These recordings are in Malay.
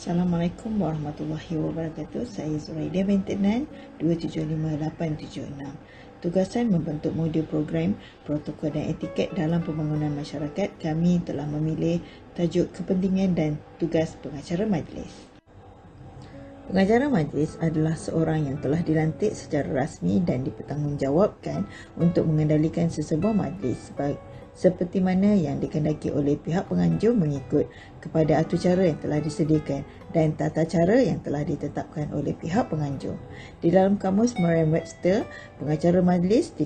Assalamualaikum warahmatullahi wabarakatuh. Saya Zuraida binti Adnan, 275876. Tugasan membentuk modul program protokol dan etiket dalam pembangunan masyarakat. Kami telah memilih tajuk kepentingan dan tugas pengacara majlis. Pengacara majlis adalah seorang yang telah dilantik secara rasmi dan dipertanggungjawabkan untuk mengendalikan sesebuah majlis seperti mana yang dikehendaki oleh pihak penganjur mengikut kepada atur cara yang telah disediakan dan tata cara yang telah ditetapkan oleh pihak penganjur. Di dalam kamus Merriam-Webster, pengacara majlis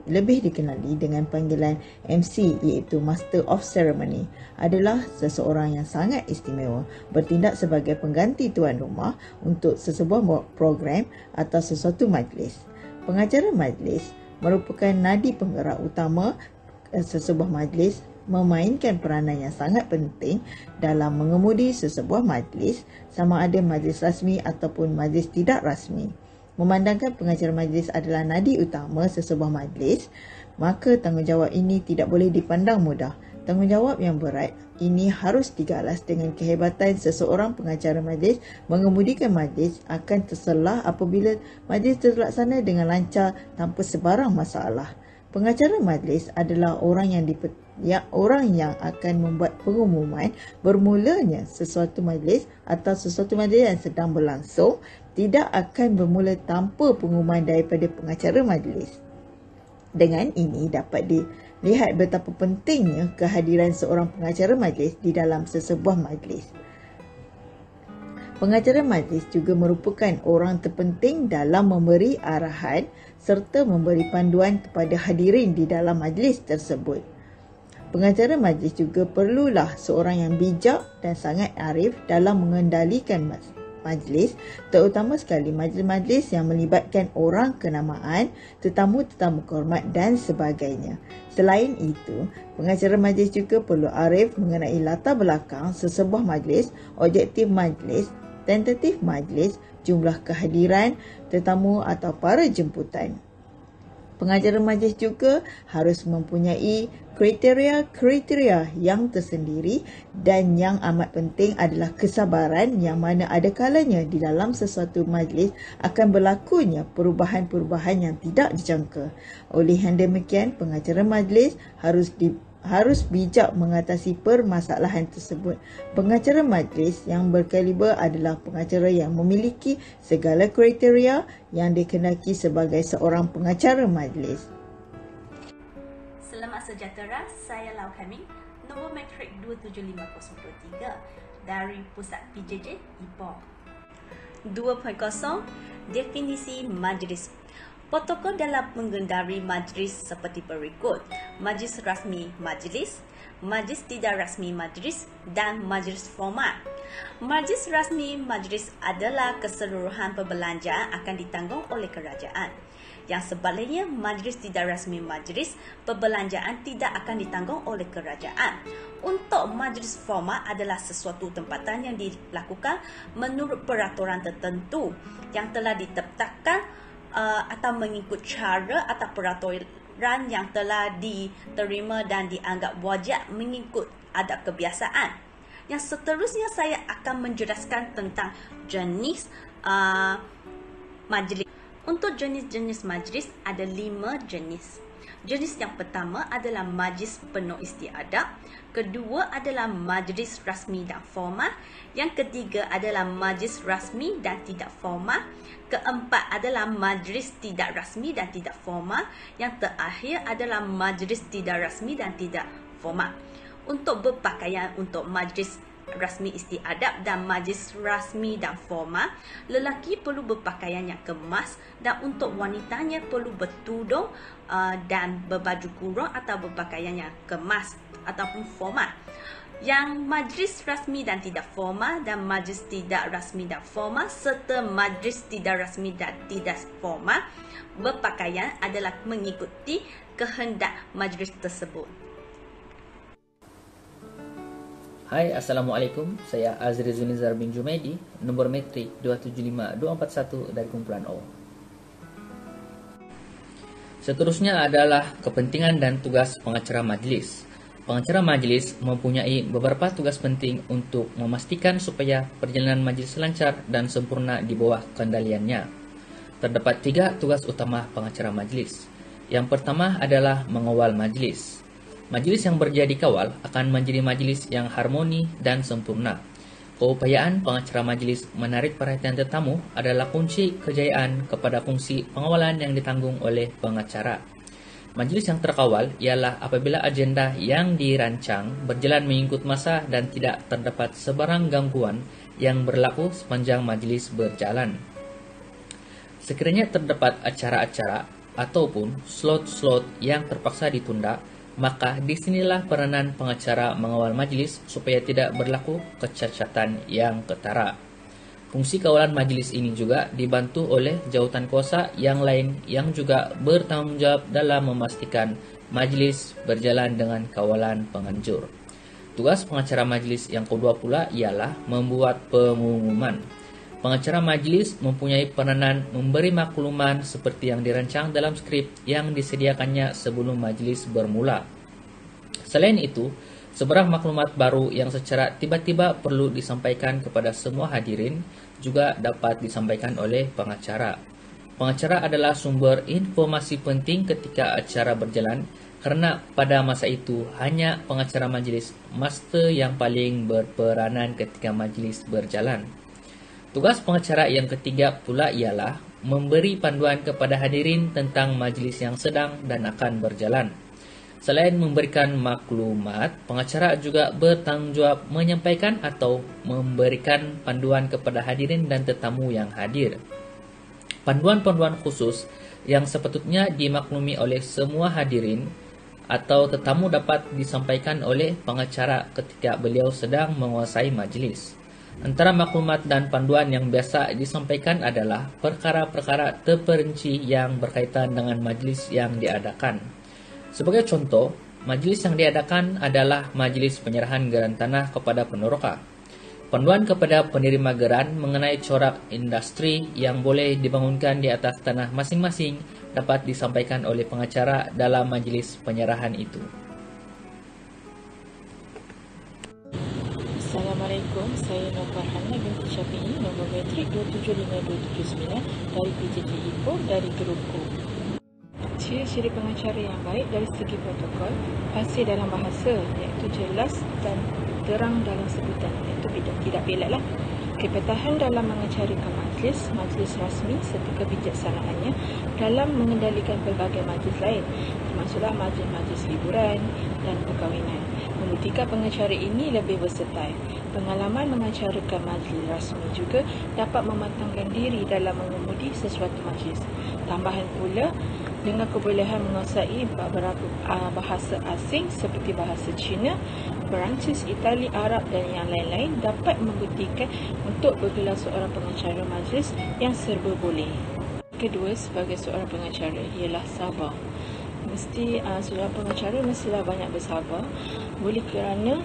lebih dikenali dengan panggilan MC iaitu Master of Ceremony, adalah seseorang yang sangat istimewa bertindak sebagai pengganti tuan rumah untuk sesebuah program atau sesuatu majlis. Pengacara majlis merupakan nadi penggerak utama sesebuah majlis, memainkan peranan yang sangat penting dalam mengemudi sesebuah majlis, sama ada majlis rasmi ataupun majlis tidak rasmi. Memandangkan pengacara majlis adalah nadi utama sesebuah majlis, maka tanggungjawab ini tidak boleh dipandang mudah. Tanggungjawab yang berat ini harus digalas dengan kehebatan seseorang pengacara majlis. Mengemudikan majlis akan terselah apabila majlis terlaksana dengan lancar tanpa sebarang masalah. Pengacara majlis adalah orang yang akan membuat pengumuman bermulanya sesuatu majlis atau sesuatu majlis yang sedang berlangsung tidak akan bermula tanpa pengumuman daripada pengacara majlis. Dengan ini dapat dilihat betapa pentingnya kehadiran seorang pengacara majlis di dalam sesebuah majlis. Pengacara majlis juga merupakan orang terpenting dalam memberi arahan serta memberi panduan kepada hadirin di dalam majlis tersebut. Pengacara majlis juga perlulah seorang yang bijak dan sangat arif dalam mengendalikan majlis, terutama sekali majlis-majlis yang melibatkan orang kenamaan, tetamu-tetamu kehormat dan sebagainya. Selain itu, pengacara majlis juga perlu arif mengenai latar belakang sesebuah majlis, objektif majlis, tentatif majlis, jumlah kehadiran tetamu atau para jemputan. Pengacara majlis juga harus mempunyai kriteria yang tersendiri, dan yang amat penting adalah kesabaran, yang mana ada kalanya di dalam sesuatu majlis akan berlakunya perubahan-perubahan yang tidak dijangka. Oleh yang demikian, pengacara majlis harus bijak mengatasi permasalahan tersebut. Pengacara majlis yang berkaliber adalah pengacara yang memiliki segala kriteria yang dikehendaki sebagai seorang pengacara majlis. Selamat sejahtera, saya Lau Haming, nombor matrik 275023 dari Pusat PJJ Ipoh. 2.0 Definisi majlis. Protokol dalam mengendari majlis seperti berikut: majlis rasmi majlis, majlis tidak rasmi majlis, dan majlis formal. Majlis rasmi majlis adalah keseluruhan perbelanjaan akan ditanggung oleh kerajaan. Yang sebaliknya, majlis tidak rasmi majlis, perbelanjaan tidak akan ditanggung oleh kerajaan. Untuk majlis formal adalah sesuatu tempatan yang dilakukan menurut peraturan tertentu yang telah ditetapkan atau mengikut cara atau peraturan yang telah diterima dan dianggap wajar mengikut adat kebiasaan. Yang seterusnya saya akan menjelaskan tentang jenis majlis. Untuk jenis-jenis majlis ada 5 jenis. Jenis yang pertama adalah majlis penuh istiadat. Kedua adalah majlis rasmi dan formal. Yang ketiga adalah majlis rasmi dan tidak formal. Keempat adalah majlis tidak rasmi dan tidak formal. Yang terakhir adalah majlis tidak rasmi dan tidak formal. Untuk berpakaian untuk majlis rasmi istiadat dan majlis rasmi dan formal, lelaki perlu berpakaian yang kemas, dan untuk wanitanya perlu bertudung dan berbaju kurung atau berpakaian yang kemas ataupun formal. Yang majlis rasmi dan tidak formal dan majlis tidak rasmi dan formal serta majlis tidak rasmi dan tidak formal berpakaian adalah mengikuti kehendak majlis tersebut. Hai, Assalamualaikum. Saya Azri Zunizar bin Jumaidi, nombor metrik 275241 dari kumpulan O. Seterusnya adalah kepentingan dan tugas pengacara majlis. Pengacara majlis mempunyai beberapa tugas penting untuk memastikan supaya perjalanan majlis lancar dan sempurna di bawah kendaliannya. Terdapat 3 tugas utama pengacara majlis. Yang pertama adalah mengawal majlis. Majlis yang berjadi kawal akan menjadi majlis yang harmoni dan sempurna. Keupayaan pengacara majlis menarik perhatian tetamu adalah kunci kejayaan kepada fungsi pengawalan yang ditanggung oleh pengacara. Majlis yang terkawal ialah apabila agenda yang dirancang berjalan mengikut masa dan tidak terdapat sebarang gangguan yang berlaku sepanjang majlis berjalan. Sekiranya terdapat acara-acara ataupun slot-slot yang terpaksa ditunda, maka disinilah peranan pengacara mengawal majlis supaya tidak berlaku kecacatan yang ketara. Fungsi kawalan majlis ini juga dibantu oleh jawatan kuasa yang lain yang juga bertanggungjawab dalam memastikan majlis berjalan dengan kawalan penganjur. Tugas pengacara majlis yang kedua pula ialah membuat pengumuman. Pengacara majlis mempunyai peranan memberi makluman seperti yang dirancang dalam skrip yang disediakannya sebelum majlis bermula. Selain itu, sebarang maklumat baru yang secara tiba-tiba perlu disampaikan kepada semua hadirin juga dapat disampaikan oleh pengacara. Pengacara adalah sumber informasi penting ketika acara berjalan kerana pada masa itu hanya pengacara majlis master yang paling berperanan ketika majlis berjalan. Tugas pengacara yang ketiga pula ialah memberi panduan kepada hadirin tentang majlis yang sedang dan akan berjalan. Selain memberikan maklumat, pengacara juga bertanggungjawab menyampaikan atau memberikan panduan kepada hadirin dan tetamu yang hadir. Panduan-panduan khusus yang sepatutnya dimaklumi oleh semua hadirin atau tetamu dapat disampaikan oleh pengacara ketika beliau sedang menguasai majlis. Antara maklumat dan panduan yang biasa disampaikan adalah perkara-perkara terperinci yang berkaitan dengan majlis yang diadakan. Sebagai contoh, majlis yang diadakan adalah majlis penyerahan geran tanah kepada peneroka. Panduan kepada penerima geran mengenai corak industri yang boleh dibangunkan di atas tanah masing-masing dapat disampaikan oleh pengacara dalam majlis penyerahan itu. Assalamualaikum, saya Nur Farhana binti Syafi'i, nombor metrik 275279 dari PJJ Ipoh dari Gerungku. Ciri-ciri pengacara yang baik dari segi protokol, fasih dalam bahasa iaitu jelas dan terang dalam sebutan iaitu tidak pelatlah. Kepatahan dalam mengacarakan majlis rasmi serta kebijaksanaannya dalam mengendalikan pelbagai majlis lain, termasuklah majlis-majlis hiburan dan perkahwinan. Membuktikan pengacara ini lebih versatil. Pengalaman mengacarakan majlis rasmi juga dapat mematangkan diri dalam mengemudi sesuatu majlis. Tambahan pula, dengan kebolehan menguasai beberapa bahasa asing seperti bahasa Cina, Perancis, Itali, Arab dan yang lain-lain dapat membuktikan untuk bergelar seorang pengacara majlis yang serba boleh. Kedua, sebagai seorang pengacara ialah sabar. Seorang pengacara mestilah banyak bersabar, boleh kerana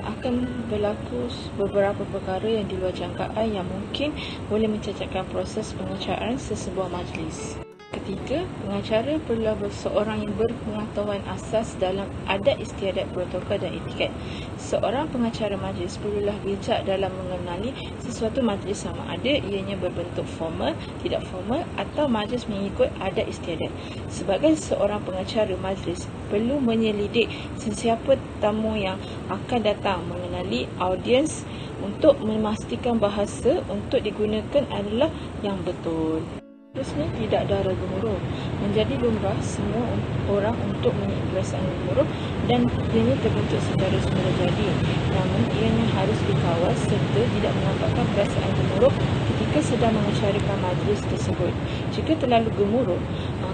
akan berlaku beberapa perkara yang di luar jangkaan yang mungkin boleh mencacatkan proses pengacaraan sesebuah majlis. Ketiga, pengacara perlulah seorang yang berpengetahuan asas dalam adat istiadat, protokol dan etiket. Seorang pengacara majlis perlulah bijak dalam mengenali sesuatu majlis sama ada ianya berbentuk formal, tidak formal atau majlis mengikut adat istiadat. Sebagai seorang pengacara majlis perlu menyelidik sesiapa tamu yang akan datang, mengenali audiens untuk memastikan bahasa untuk digunakan adalah yang betul. Seterusnya, tidak dara gemuruh. Menjadi lumrah semua orang untuk memiliki perasaan gemuruh dan ianya terbentuk secara semula jadi. Namun, ianya harus dikawal serta tidak menampakkan perasaan gemuruh ketika sedang mengacarakan majlis tersebut. Jika terlalu gemuruh,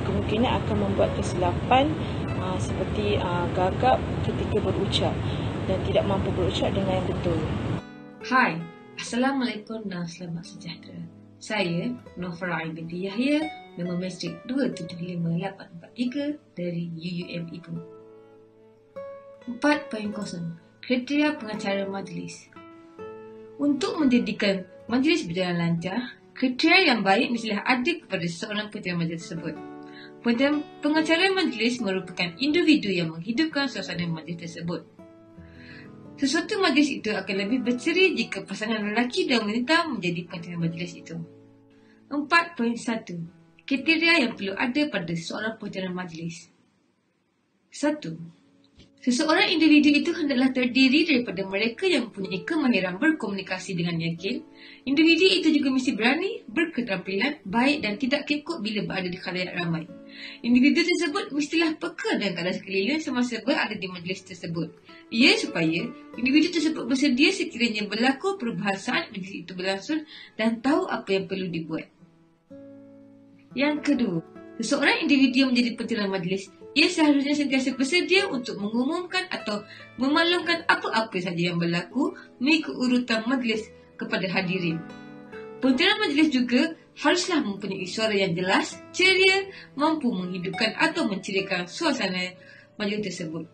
kemungkinan akan membuat kesilapan seperti gagap ketika berucap dan tidak mampu berucap dengan yang betul. Hai, Assalamualaikum dan selamat sejahtera. Saya Nur Farhana binti Yahya, nombor metrik 275843 dari UUM Ipoh. 4.0 Kriteria pengacara majlis. Untuk menjadikan majlis berjalan lancar, kriteria yang baik mestilah ada kepada seorang pengacara majlis tersebut. Pengacara majlis merupakan individu yang menghidupkan suasana majlis tersebut. Sesuatu majlis itu akan lebih berseri jika pasangan lelaki dan wanita menjadi pengacara majlis itu. 4.1. Kriteria yang perlu ada pada seorang pengacara majlis. 1. Seseorang individu itu hendaklah terdiri daripada mereka yang mempunyai kemahiran berkomunikasi dengan yakin. Individu itu juga mesti berani, berketerampilan, baik dan tidak kekok bila berada di khalayak ramai. Individu tersebut mestilah peka dengan keadaan sekeliling semasa berada di majlis tersebut. Ia supaya individu tersebut bersedia sekiranya berlaku perubahan saat majlis itu berlangsung dan tahu apa yang perlu dibuat. Yang kedua, seseorang individu yang menjadi pengacara majlis, ia seharusnya sentiasa bersedia untuk mengumumkan atau memaklumkan apa-apa saja yang berlaku mengikut urutan majlis kepada hadirin. Pengacara majlis juga haruslah mempunyai suara yang jelas, ceria, mampu menghidupkan atau menceriakan suasana majlis tersebut.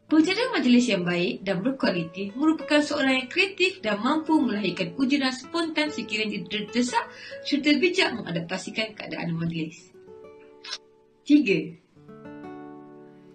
Pengacara majlis yang baik dan berkualiti merupakan seorang yang kreatif dan mampu melahirkan ujuran spontan sekiranya terdesak serta bijak mengadaptasikan keadaan majlis. 3.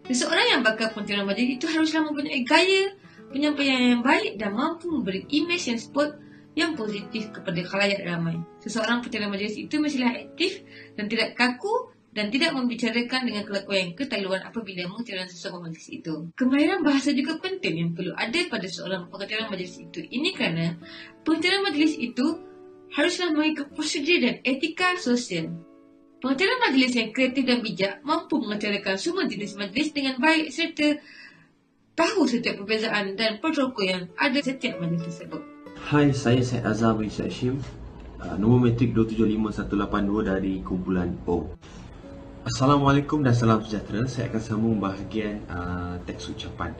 Seseorang yang bakal pengacara majlis itu haruslah mempunyai gaya penyampaian yang baik dan mampu memberi imej yang spot yang positif kepada khalayak ramai. Seseorang pengacara majlis itu mestilah aktif dan tidak kaku dan tidak membicarakan dengan kelakuan yang ketaluan apabila mengacara seseorang majlis itu. Kemahiran bahasa juga penting yang perlu ada pada seorang pengacara majlis itu. Ini kerana pengacara majlis itu haruslah mengikut prosedur dan etika sosial. Pengacara majlis yang kreatif dan bijak mampu mengacarakan semua jenis majlis dengan baik serta tahu setiap perbezaan dan protokol yang ada setiap majlis tersebut. Hai, saya Syed Azhar bin Syed Hashim, nombor matrik 275182 dari kumpulan O. Assalamualaikum dan salam sejahtera. Saya akan sambung bahagian teks ucapan.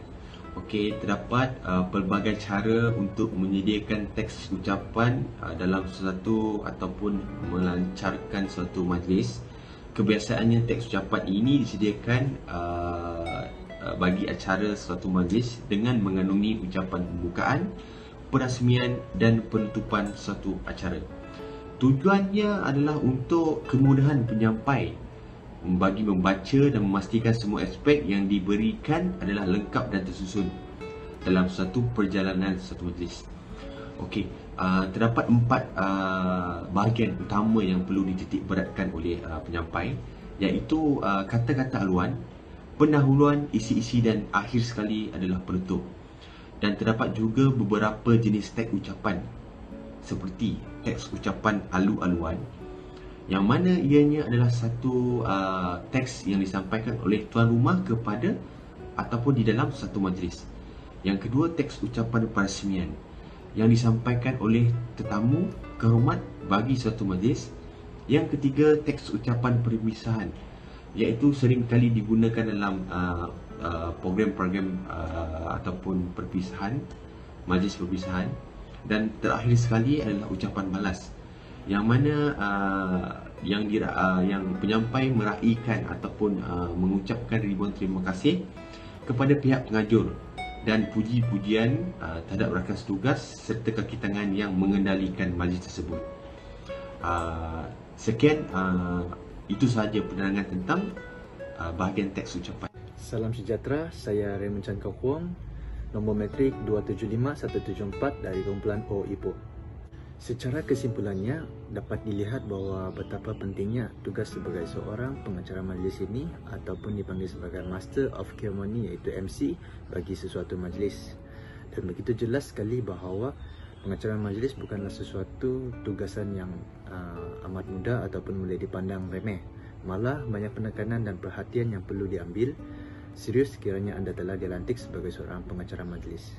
Okey, terdapat pelbagai cara untuk menyediakan teks ucapan dalam sesuatu ataupun melancarkan suatu majlis. Kebiasaannya teks ucapan ini disediakan bagi acara suatu majlis dengan mengandungi ucapan pembukaan, perasmian dan penutupan suatu acara. Tujuannya adalah untuk kemudahan penyampai bagi membaca dan memastikan semua aspek yang diberikan adalah lengkap dan tersusun dalam satu perjalanan satu majlis. Okey, terdapat 4 bahagian utama yang perlu dititik beratkan oleh penyampai, iaitu kata-kata haluan, pendahuluan, isi-isi dan akhir sekali adalah penutup. Dan terdapat juga beberapa jenis teks ucapan seperti teks ucapan alu-aluan, yang mana ianya adalah satu teks yang disampaikan oleh tuan rumah kepada ataupun di dalam satu majlis. Yang kedua, teks ucapan perasmian yang disampaikan oleh tetamu kehormat bagi suatu majlis. Yang ketiga, teks ucapan perpisahan, iaitu seringkali digunakan dalam program-program ataupun perpisahan, majlis perpisahan. Dan terakhir sekali adalah ucapan balas, yang mana yang penyampai meraihkan ataupun mengucapkan ribuan terima kasih kepada pihak pengajur dan puji-pujian terhadap rakan tugas serta kaki tangan yang mengendalikan majlis tersebut. Sekian, itu sahaja penerangan tentang bahagian teks ucapan. Salam sejahtera, saya Raymond Chan Kau Huang, nombor matrik 275174 dari kumpulan O Ipoh. Secara kesimpulannya, dapat dilihat bahawa betapa pentingnya tugas sebagai seorang pengacara majlis ini ataupun dipanggil sebagai Master of Ceremony, iaitu MC bagi sesuatu majlis. Dan begitu jelas sekali bahawa pengacara majlis bukanlah sesuatu tugasan yang amat mudah ataupun boleh dipandang remeh. Malah banyak penekanan dan perhatian yang perlu diambil serius sekiranya anda telah dilantik sebagai seorang pengacara majlis.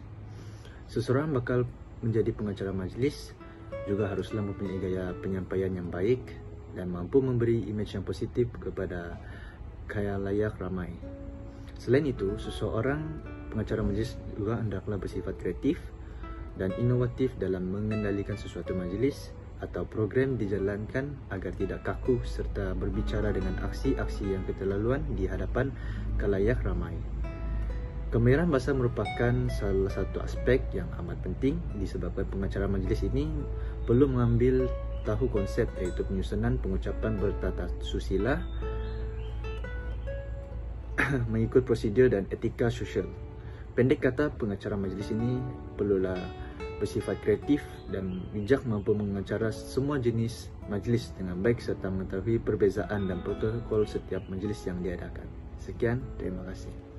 Seseorang bakal menjadi pengacara majlis juga haruslah mempunyai gaya penyampaian yang baik dan mampu memberi imej yang positif kepada khalayak ramai. Selain itu, seseorang pengacara majlis juga hendaklah bersifat kreatif dan inovatif dalam mengendalikan sesuatu majlis atau program dijalankan agar tidak kaku serta berbicara dengan aksi-aksi yang keterlaluan di hadapan khalayak ramai. Kemahiran bahasa merupakan salah satu aspek yang amat penting disebabkan pengacara majlis ini perlu mengambil tahu konsep, iaitu penyusunan pengucapan bertata susila mengikut prosedur dan etika sosial. Pendek kata, pengacara majlis ini perlulah bersifat kreatif dan bijak, mampu mengacara semua jenis majlis dengan baik serta mengetahui perbezaan dan protokol setiap majlis yang diadakan. Sekian, terima kasih.